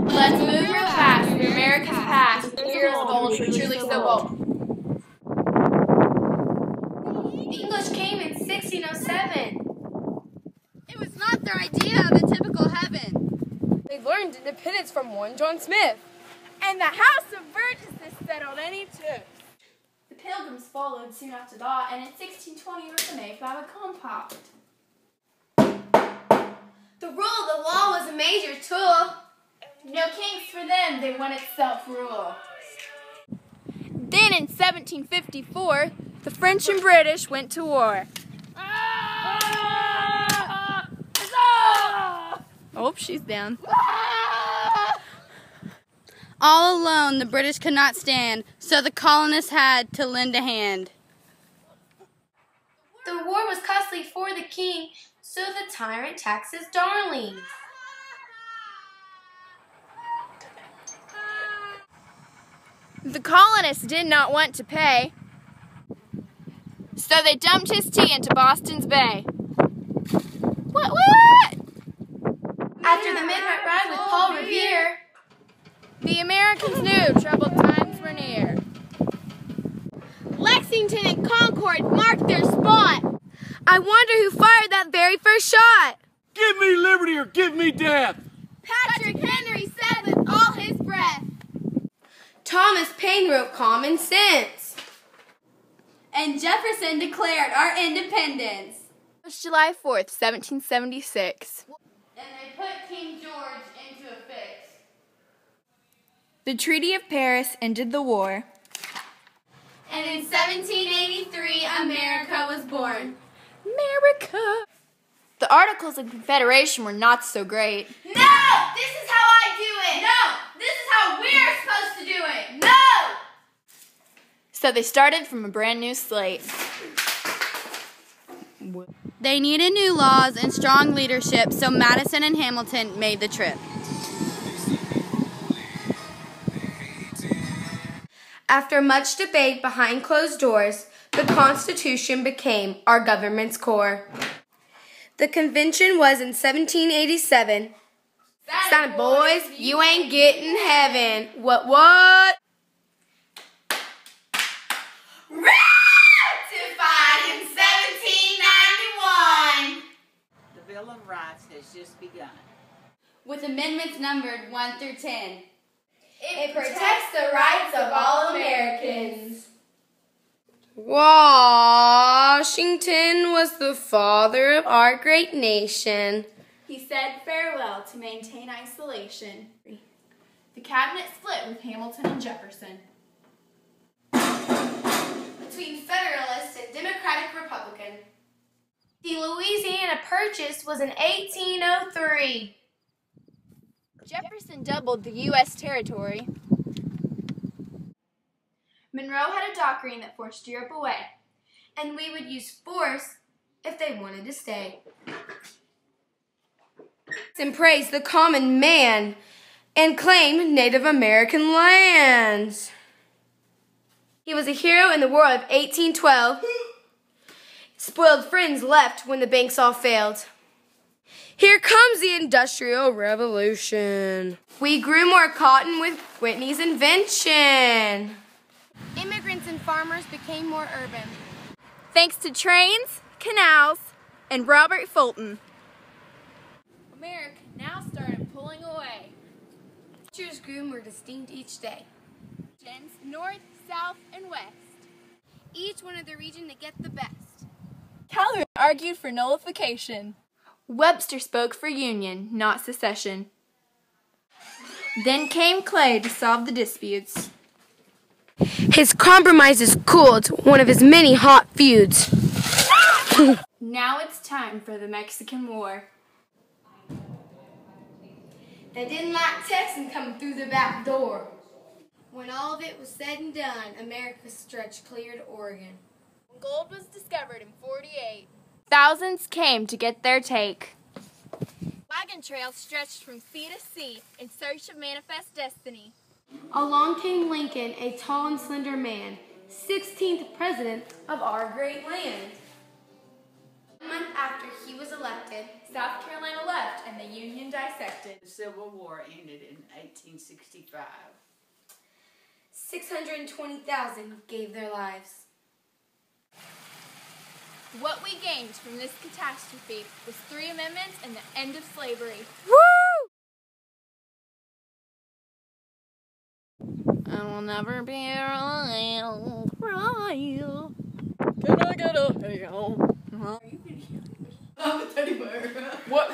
Let's move real fast through America's past. Heroes of old were truly so bold. The English came in 1607. It was not their idea of a typical heaven. They learned independence from one John Smith. And the House of Burgesses settled any terms. The Pilgrims followed soon after that, and in 1620 was the Mayflower Compact. The rule of the law was a major tool. No kings for them, they wanted self-rule. Then in 1754, the French and British went to war. Oh, she's down. All alone, the British could not stand, so the colonists had to lend a hand. The war was costly for the king, so the tyrant taxed his darlings. The colonists did not want to pay, so they dumped his tea into Boston's Bay. What? After the midnight ride with Paul Revere, The Americans knew troubled times were near. Lexington and Concord marked their spot. I wonder who fired that very first shot. Give me liberty or give me death! Patrick Henry said with all his breath. Thomas Paine wrote Common Sense. And Jefferson declared our independence. It was July 4th, 1776. And they put King George into a fix. The Treaty of Paris ended the war. And in 1783, America was born. America! The Articles of Confederation were not so great. No! This is how I do it! No! This is how we're supposed to do it! No! So they started from a brand new slate. They needed new laws and strong leadership, so Madison and Hamilton made the trip. After much debate behind closed doors, the Constitution became our government's core. The convention was in 1787. Sounded, boys, you ain't getting heaven. What? Ratified in 1791. The Bill of Rights has just begun. With amendments numbered 1 through 10. It protects the rights of all Americans. Washington was the father of our great nation. He said farewell to maintain isolation. The cabinet split with Hamilton and Jefferson. Between Federalist and Democratic Republican. The Louisiana Purchase was in 1803. Jefferson doubled the U.S. territory. Monroe had a doctrine that forced Europe away, And we would use force if they wanted to stay. And praise the common man and claim Native American lands. He was a hero in the War of 1812. Spoiled friends left when the banks all failed. Here comes the Industrial Revolution. We grew more cotton with Whitney's invention. Immigrants and farmers became more urban. thanks to trains, canals, and Robert Fulton. America now started pulling away. Cultures grew more distinct each day. North, south, and west. Each wanted the region to get the best. Calhoun argued for nullification. Webster spoke for union, not secession. Then came Clay to solve the disputes. His compromises cooled one of his many hot feuds. Now it's time for the Mexican War. They didn't like Texans coming through the back door. When all of it was said and done, America's stretch cleared Oregon. Gold was discovered in 48. Thousands came to get their take. Wagon trails stretched from sea to sea in search of manifest destiny. Along came Lincoln, a tall and slender man, 16th president of our great land. month after he was elected, South Carolina left and the Union dissected. The Civil War ended in 1865. 620,000 gave their lives. What we gained from this catastrophe was 3 amendments and the end of slavery. I will never be royal. Can I get a hail? I'm a teddy bear. What?